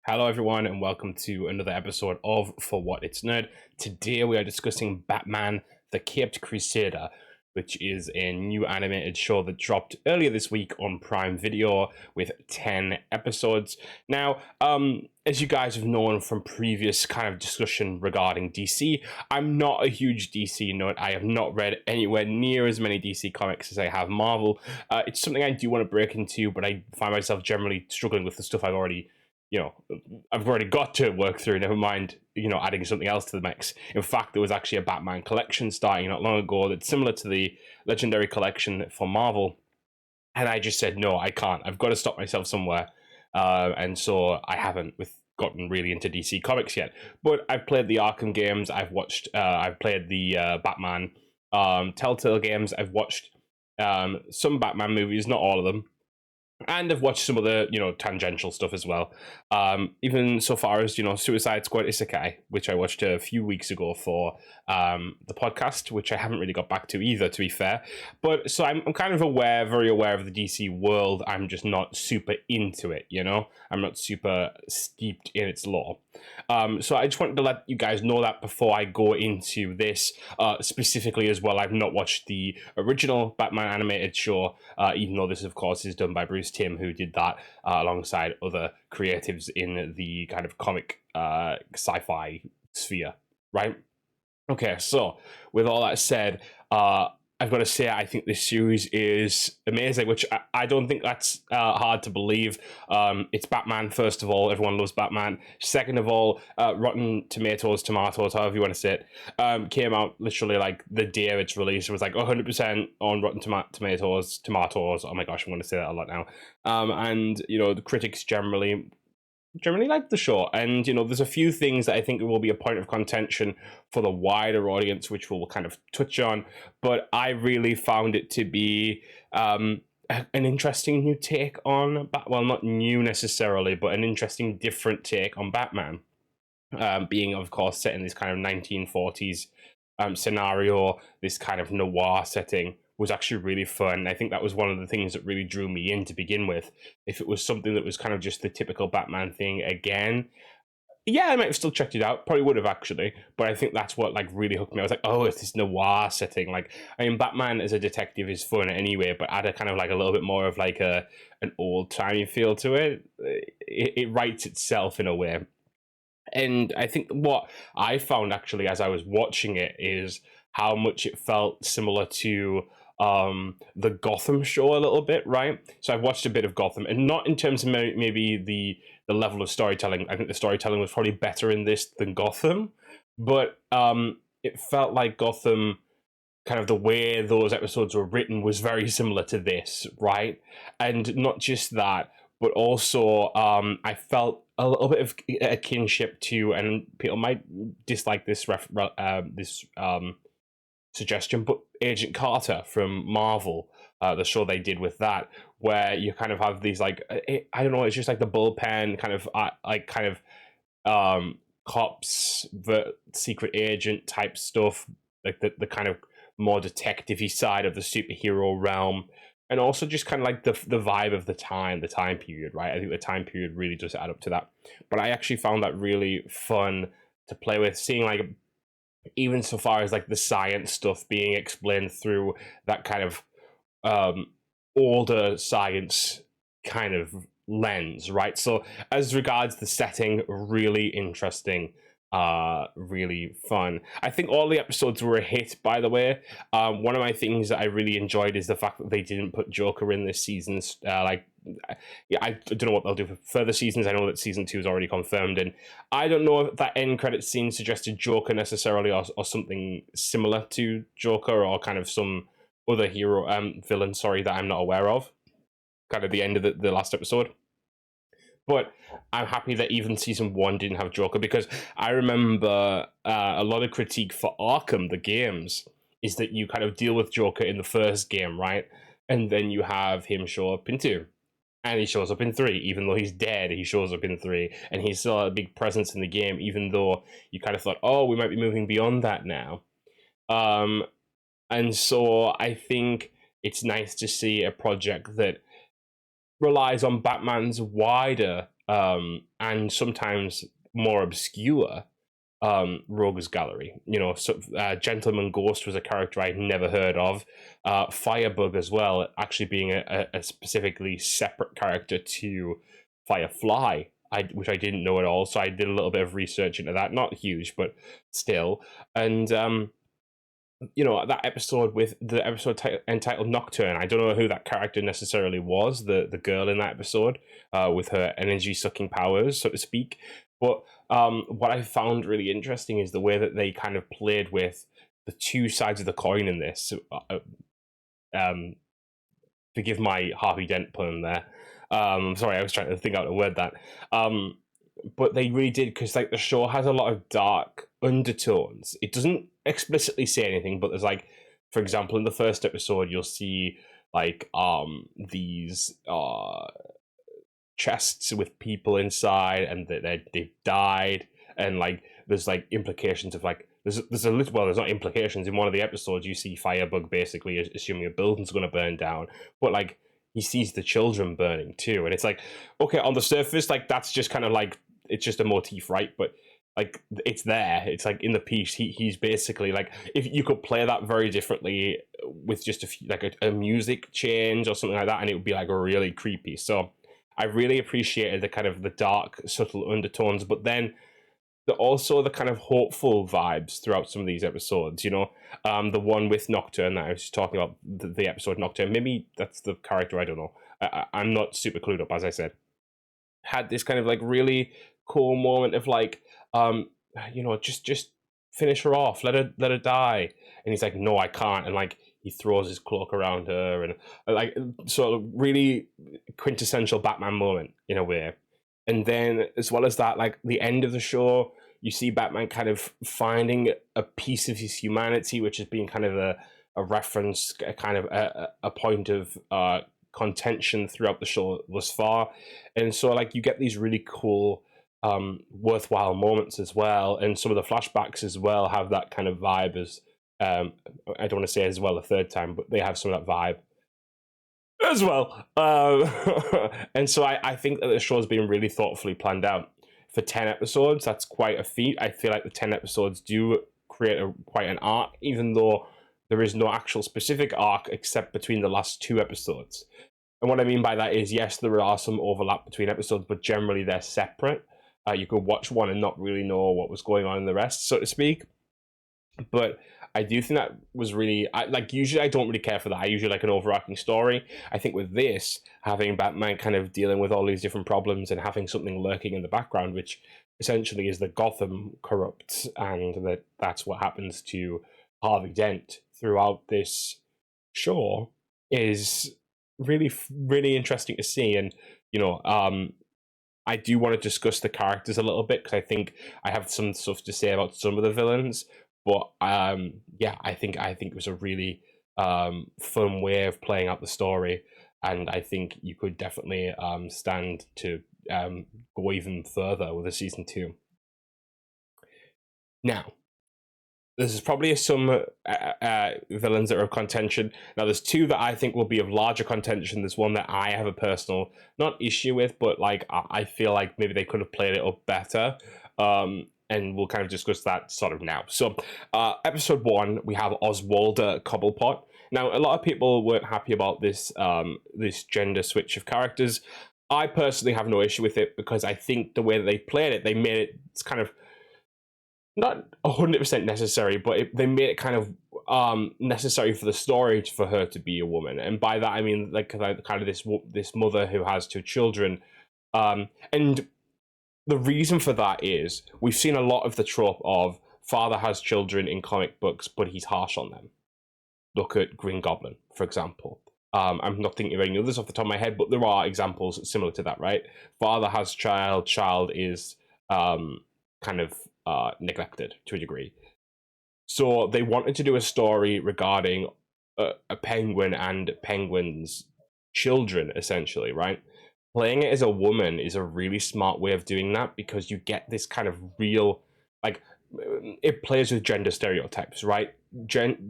Hello, everyone, and welcome to another episode of For What It's Nerd. Today, we are discussing Batman the Caped Crusader, which is a new animated show that dropped earlier this week on Prime Video with 10 episodes. Now, as you guys have known from previous kind of discussion regarding DC, I'm not a huge DC nerd. I have not read anywhere near as many DC comics as I have Marvel. It's something I do want to break into, but I find myself generally struggling with the stuff I've already got to work through, never mind, adding something else to the mix. In fact, there was actually a Batman collection starting not long ago that's similar to the Legendary collection for Marvel. And I just said, no, I can't. I've got to stop myself somewhere. And so I haven't gotten really into DC Comics yet. But I've played the Arkham games. I've played the Batman Telltale games. I've watched some Batman movies, not all of them. And I've watched some other, tangential stuff as well. Even so far as, Suicide Squad Isekai, which I watched a few weeks ago for the podcast, which I haven't really got back to either, to be fair. But so I'm kind of very aware of the DC world. I'm just not super into it, I'm not super steeped in its lore. So I just wanted to let you guys know that before I go into this. Specifically as well, I've not watched the original Batman animated show, even though this, of course, is done by Bruce Timm, who did that alongside other creatives in the kind of comic sci-fi sphere, right? Okay, so with all that said, I've got to say, I think this series is amazing, which I don't think that's hard to believe. It's Batman, first of all. Everyone loves Batman. Second of all, Rotten Tomatoes, however you want to say it, came out literally like the day of its release. It was like 100% on Rotten Tomatoes. Oh my gosh, I'm going to say that a lot now. And, the critics generally like the show, and there's a few things that I think will be a point of contention for the wider audience, which we'll kind of touch on, but I really found it to be an interesting new take on not new necessarily, but an interesting different take on Batman, being of course set in this kind of 1940s scenario, this kind of noir setting was actually really fun. I think that was one of the things that really drew me in to begin with. If it was something that was kind of just the typical Batman thing again, yeah, I might have still checked it out. Probably would have actually, but I think that's what like really hooked me. I was like, oh, it's this noir setting. Like, I mean, Batman as a detective is fun anyway, but add a kind of like a little bit more of like an old timey feel to it. It writes itself in a way. And I think what I found actually as I was watching it is how much it felt similar to the Gotham show a little bit, right? So I've watched a bit of Gotham, and not in terms of maybe the level of storytelling. I think the storytelling was probably better in this than Gotham, but it felt like Gotham, kind of the way those episodes were written, was very similar to this, right? And not just that, but also I felt a little bit of a kinship to, and people might dislike this suggestion, but Agent Carter from Marvel, the show they did with that, where you kind of have these like I don't know, it's just like the bullpen kind of cops, the secret agent type stuff, like the kind of more detective-y side of the superhero realm, and also just kind of like the vibe of the time period, right? I think the time period really does add up to that. But I actually found that really fun to play with, seeing like even so far as like the science stuff being explained through that kind of older science kind of lens, right? So as regards the setting, really interesting, really fun. I think all the episodes were a hit, by the way. One of my things that I really enjoyed is the fact that they didn't put Joker in this season's yeah, I don't know what they'll do for further seasons. I know that season 2 is already confirmed, and I don't know if that end credit scene suggested Joker necessarily, or something similar to Joker, or kind of some other hero villain, sorry, that I'm not aware of. Kind of the end of the last episode. But I'm happy that even season 1 didn't have Joker, because I remember a lot of critique for Arkham, the games, is that you kind of deal with Joker in the first game, right? And then you have him show up in 2. And he shows up in 3, even though he's dead, he shows up in 3. And he's still a big presence in the game, even though you kind of thought, oh, we might be moving beyond that now. And so I think it's nice to see a project that relies on Batman's wider and sometimes more obscure rogues gallery. You know, so, Gentleman Ghost was a character I'd never heard of. Firebug as well, actually being a specifically separate character to Firefly, which I didn't know at all. So I did a little bit of research into that. Not huge, but still. And you know, that episode with the episode entitled Nocturne. I don't know who that character necessarily was. The girl in that episode, with her energy sucking powers, so to speak. But what I found really interesting is the way that they kind of played with the two sides of the coin in this. Forgive my Harvey Dent pun there. Sorry, I was trying to think out a word that. But they really did, because like the show has a lot of dark undertones. It doesn't explicitly say anything, but there's like, for example, in the first episode, you'll see like these chests with people inside, and that they've died, and like there's like implications of like there's a little, well, there's not implications. In one of the episodes, you see Firebug basically assuming a building's going to burn down, but like he sees the children burning too, and it's like, okay, on the surface, like that's just kind of like, it's just a motif, right? But like it's there, it's like in the piece, he's basically like, if you could play that very differently with just a few, like a music change or something like that, and it would be like really creepy. So I really appreciated the kind of the dark, subtle undertones, but then also the kind of hopeful vibes throughout some of these episodes. You know, the one with Nocturne that I was just talking about, the episode Nocturne. Maybe that's the character. I don't know. I'm not super clued up, as I said. Had this kind of like really cool moment of like, you know, just finish her off, let her die. And he's like, no, I can't. And like he throws his cloak around her, and like sort of really quintessential Batman moment in a way. And then as well as that, like the end of the show, you see Batman kind of finding a piece of his humanity, which has been kind of a reference, a kind of a point of contention throughout the show thus far. And so like you get these really cool worthwhile moments as well, and some of the flashbacks as well have that kind of vibe as I don't want to say as well a third time, but they have some of that vibe as well. And so I think that the show's been really thoughtfully planned out. For 10 episodes, that's quite a feat. I feel like the 10 episodes do create quite an arc, even though there is no actual specific arc except between the last 2 episodes. And what I mean by that is, yes, there are some overlap between episodes, but generally they're separate. You could watch one and not really know what was going on in the rest, so to speak. But I do think that was really, usually I don't really care for that. I usually like an overarching story. I think with this, having Batman kind of dealing with all these different problems and having something lurking in the background, which essentially is that Gotham corrupts, and that's what happens to Harvey Dent throughout this show, is really, really interesting to see. And, you know, I do want to discuss the characters a little bit, because I think I have some stuff to say about some of the villains. But yeah, I think it was a really fun way of playing out the story, and I think you could definitely stand to go even further with a season 2. Now, there's probably some villains that are of contention. Now, there's 2 that I think will be of larger contention. There's one that I have a personal, not issue with, but like I feel like maybe they could have played it up better. And we'll kind of discuss that sort of now. So, episode 1, we have Oswalda Cobblepot. Now, a lot of people weren't happy about this this gender switch of characters. I personally have no issue with it, because I think the way that they played it, they made it, it's kind of not 100% necessary, but they made it kind of necessary for the story for her to be a woman. And by that, I mean like kind of this mother who has 2 children, and the reason for that is we've seen a lot of the trope of father has children in comic books, but he's harsh on them. Look at Green Goblin, for example. I'm not thinking of any others off the top of my head, but there are examples similar to that, right? Father has child is kind of neglected to a degree. So they wanted to do a story regarding a penguin and penguins' children, essentially, right? Playing it as a woman is a really smart way of doing that, because you get this kind of real, like, it plays with gender stereotypes, right?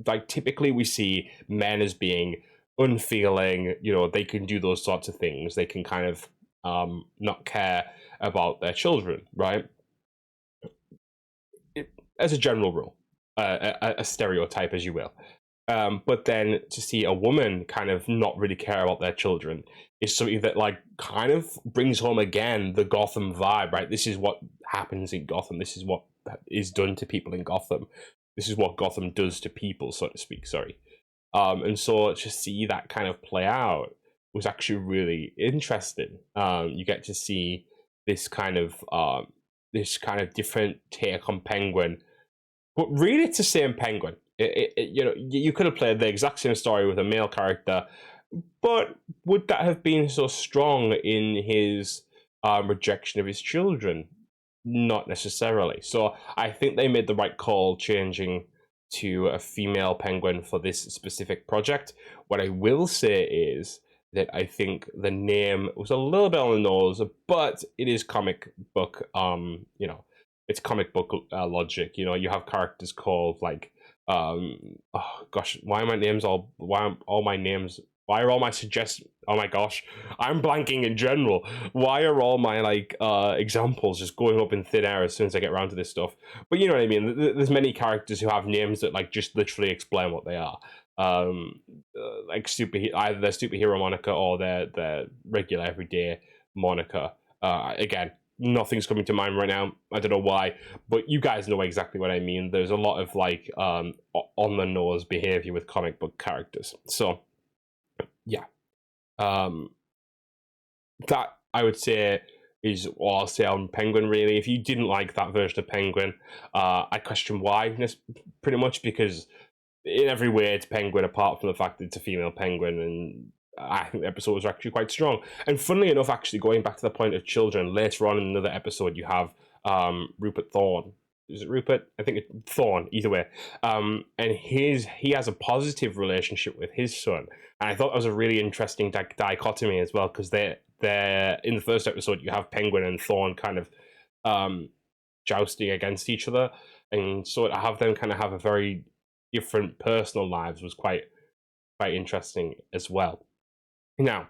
Like typically we see men as being unfeeling, you know, they can do those sorts of things. They can kind of not care about their children, right? As a general rule, a stereotype, as you will. But then to see a woman kind of not really care about their children is something that like kind of brings home again the Gotham vibe, right? This is what happens in Gotham. This is what is done to people in Gotham. This is what Gotham does to people, so to speak. Sorry. And so to see that kind of play out was actually really interesting. You get to see this kind of different take on Penguin, but really it's the same Penguin. You could have played the exact same story with a male character, but would that have been so strong in his rejection of his children? Not necessarily. So I think they made the right call changing to a female Penguin for this specific project. What I will say is that I think the name was a little bit on the nose, but it is comic book, it's comic book logic. You have characters called like, oh gosh, why are all my suggestions, oh my gosh, I'm blanking in general. Why are all my like examples just going up in thin air as soon as I get around to this stuff? But you know what I mean, there's many characters who have names that like just literally explain what they are. Like either their superhero moniker or their regular everyday moniker. Again, nothing's coming to mind right now. I don't know why, but you guys know exactly what I mean. There's a lot of like on the nose behavior with comic book characters. So yeah, that I would say is what I'll say on Penguin. Really, if you didn't like that version of Penguin, I question why. Pretty much because in every way it's Penguin, apart from the fact that it's a female Penguin, and I think the episode was actually quite strong. And funnily enough, actually going back to the point of children, later on in another episode, you have Rupert Thorne. Is it Rupert? I think it's Thorne, either way. And he has a positive relationship with his son. And I thought that was a really interesting dichotomy as well, because they're in the first episode, you have Penguin and Thorne kind of jousting against each other. And so to have them kind of have a very different personal lives was quite interesting as well. Now,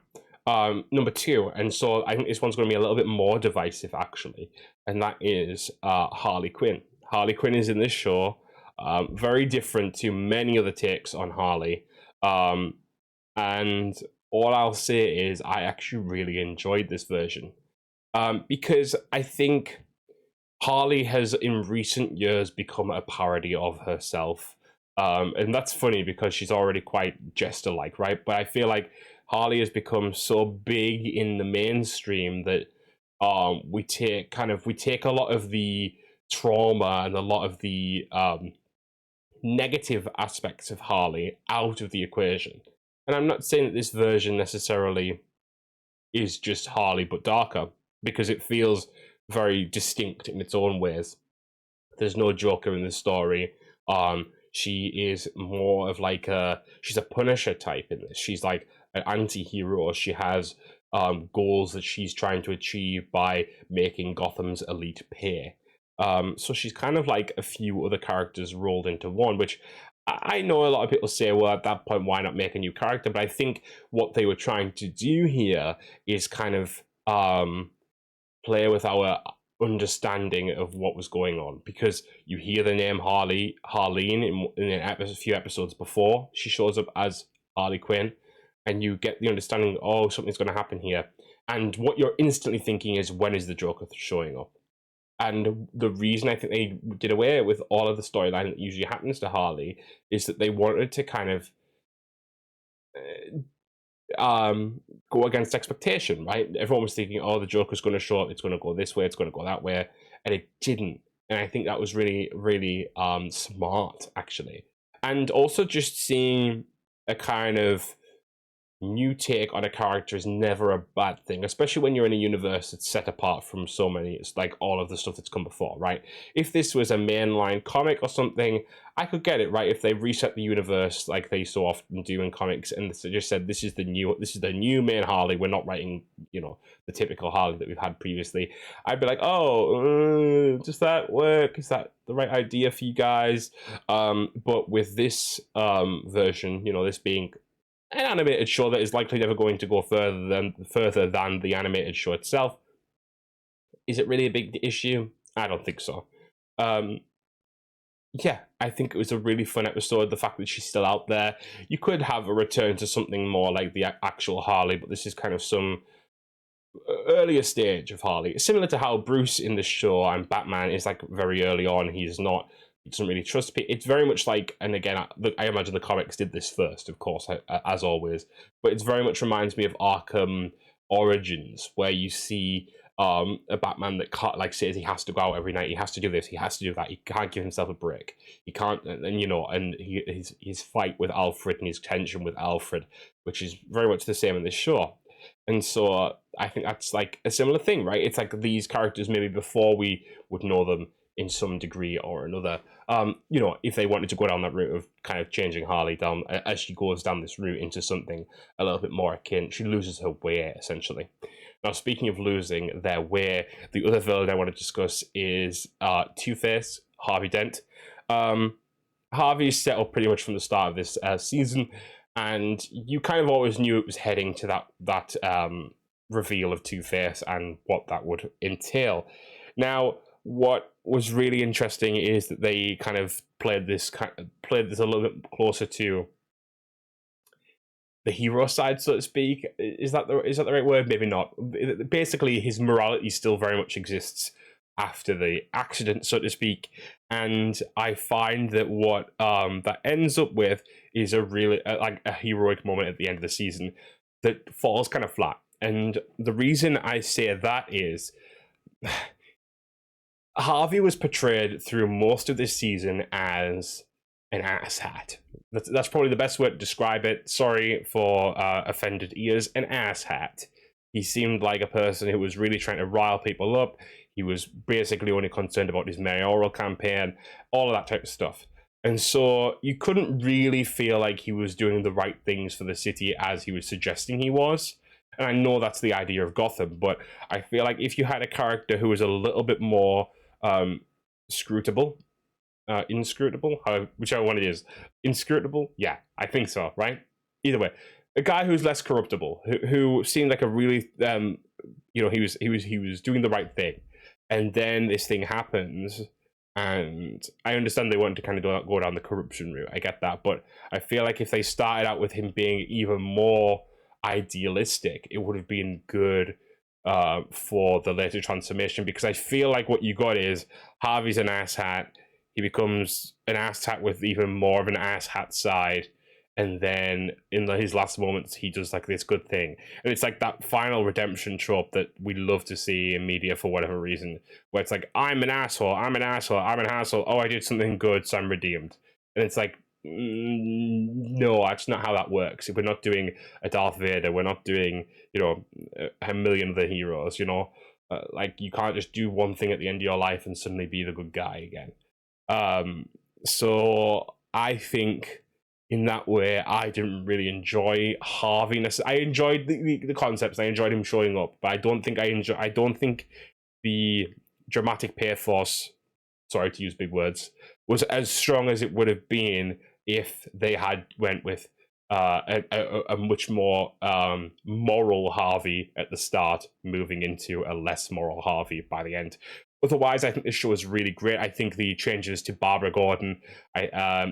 number two, and so I think this one's going to be a little bit more divisive actually, and that is Harley Quinn. Harley Quinn is in this show, very different to many other takes on Harley, and all I'll say is I actually really enjoyed this version, because I think Harley has in recent years become a parody of herself, and that's funny because she's already quite jester-like, right? But I feel like Harley has become so big in the mainstream that we take a lot of the trauma and a lot of the negative aspects of Harley out of the equation. And I'm not saying that this version necessarily is just Harley but darker, because it feels very distinct in its own ways. There's no Joker in the story. She is more of like she's a Punisher type in this. She's like an anti-hero. She has goals that she's trying to achieve by making Gotham's elite pay. So she's kind of like a few other characters rolled into one, which I know a lot of people say, well, at that point, why not make a new character? But I think what they were trying to do here is kind of play with our understanding of what was going on, because you hear the name Harleen in a few episodes before she shows up as Harley Quinn, and you get the understanding, oh, something's going to happen here. And what you're instantly thinking is, when is the Joker showing up? And the reason I think they did away with all of the storyline that usually happens to Harley is that they wanted to kind of go against expectation, right? Everyone was thinking, oh, the Joker's going to show up, it's going to go this way, it's going to go that way, and it didn't. And I think that was really, really smart, actually. And also just seeing a kind of new take on a character is never a bad thing, especially when you're in a universe that's set apart from so many, it's like all of the stuff that's come before, right? If this was a mainline comic or something, I could get it, right? If they reset the universe like they so often do in comics, and they just said this is the new main Harley, we're not writing, the typical Harley that we've had previously, I'd be like, oh, does that work? Is that the right idea for you guys? But with this version, this being an animated show that is likely never going to go further than the animated show itself, Is it really a big issue? I don't think so. Yeah, I think it was a really fun episode. The fact that she's still out there. You could have a return to something more like the actual Harley, but this is kind of some earlier stage of Harley. Similar to how Bruce in the show and Batman is like very early on. He doesn't really trust people. It's very much like, and again, I imagine the comics did this first, of course, as always. But it's very much reminds me of Arkham Origins, where you see a Batman that can't, like, says he has to go out every night, he has to do this, he has to do that, he can't give himself a break, he can't, and you know, and his fight with Alfred and his tension with Alfred, which is very much the same in this show. And so I think that's like a similar thing, right? It's like these characters maybe before we would know them in some degree or another. You know, if they wanted to go down that route of kind of changing Harley down as she goes down this route into something a little bit more akin, she loses her way essentially. Now, speaking of losing their way, the other villain I want to discuss is Two-Face, Harvey Dent. Harvey is set up pretty much from the start of this season, and you kind of always knew it was heading to that reveal of Two-Face and what that would entail. Now, what was really interesting is that they kind of played this a little bit closer to the hero side, so to speak. Is that the right word? Maybe not. Basically, his morality still very much exists after the accident, so to speak. And I find that what that ends up with is a really like a heroic moment at the end of the season that falls kind of flat. And the reason I say that is Harvey was portrayed through most of this season as an asshat. That's probably the best way to describe it. Sorry for offended ears. An asshat. He seemed like a person who was really trying to rile people up. He was basically only concerned about his mayoral campaign, all of that type of stuff. And so you couldn't really feel like he was doing the right things for the city as he was suggesting he was. And I know that's the idea of Gotham, but I feel like if you had a character who was a little bit more inscrutable, whichever one it is. Inscrutable? Yeah, I think so, right? Either way. A guy who's less corruptible, who seemed like a really, you know, he was doing the right thing. And then this thing happens, and I understand they wanted to kind of go down the corruption route. I get that, but I feel like if they started out with him being even more idealistic, it would have been good for the later transformation, because I feel like what you got is Harvey's an asshat. He becomes an asshat with even more of an asshat side, and then in his last moments, he does like this good thing. And it's like that final redemption trope that we love to see in media for whatever reason, where it's like, I'm an asshole, I'm an asshole, I'm an asshole, oh, I did something good, so I'm redeemed. And it's like, no, that's not how that works. We're not doing a Darth Vader, we're not doing, you know, a million of the heroes, you know? Like, you can't just do one thing at the end of your life and suddenly be the good guy again. So I think in that way, I didn't really enjoy Harvey. I enjoyed the concepts. I enjoyed him showing up, but I don't think the dramatic pathos, sorry to use big words, was as strong as it would have been if they had went with a much more moral Harvey at the start, moving into a less moral Harvey by the end. Otherwise, I think this show is really great. I think the changes to Barbara Gordon,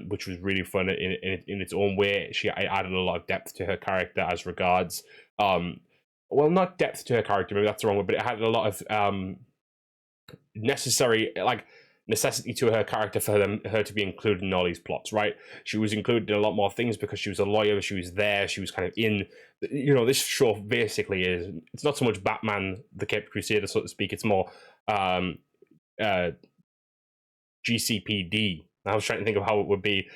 which was really fun in its own way. I added a lot of depth to her character as regards, well, not depth to her character, maybe that's the wrong word, but it had a lot of necessity to her character for her to be included in all these plots, right? She was included in a lot more things because she was a lawyer, she was there, she was kind of in, you know, this show basically is, it's not so much Batman, the Caped Crusader, so to speak, it's more GCPD. I was trying to think of how it would be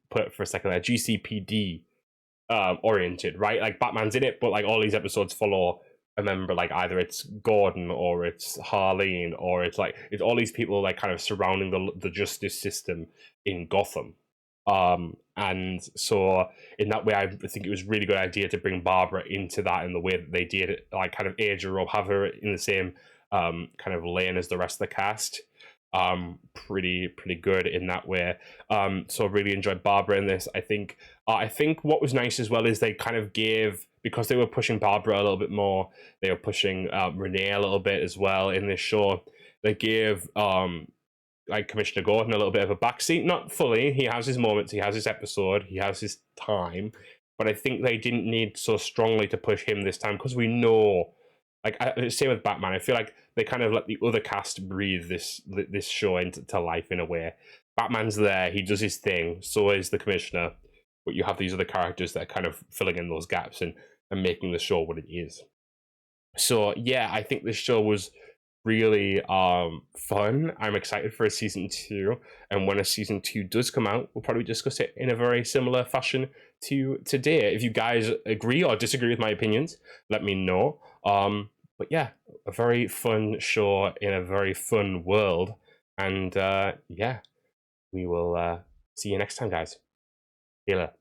put for a second there. GCPD oriented, right? Like Batman's in it, but like all these episodes follow a member, like either it's Gordon or it's Harleen or it's all these people like kind of surrounding the justice system in Gotham. And so in that way, I think it was a really good idea to bring Barbara into that in the way that they did, like kind of age her up, have her in the same kind of lane as the rest of the cast. pretty good in that way. So I really enjoyed Barbara in this. I think what was nice as well is they kind of gave, because they were pushing Barbara a little bit more, they were pushing Renee a little bit as well in this show. They gave like Commissioner Gordon a little bit of a backseat, not fully. He has his moments, he has his episode, he has his time, but I think they didn't need so strongly to push him this time, because we know, like, same with Batman. I feel like they kind of let the other cast breathe this show into life in a way. Batman's there, he does his thing, so is the Commissioner, but you have these other characters that are kind of filling in those gaps and making the show what it is. So yeah, I think this show was really fun. I'm excited for a season 2, and when a season 2 does come out, we'll probably discuss it in a very similar fashion to today. If you guys agree or disagree with my opinions, let me know. But yeah, a very fun show in a very fun world, and yeah, we will see you next time, guys. See you later.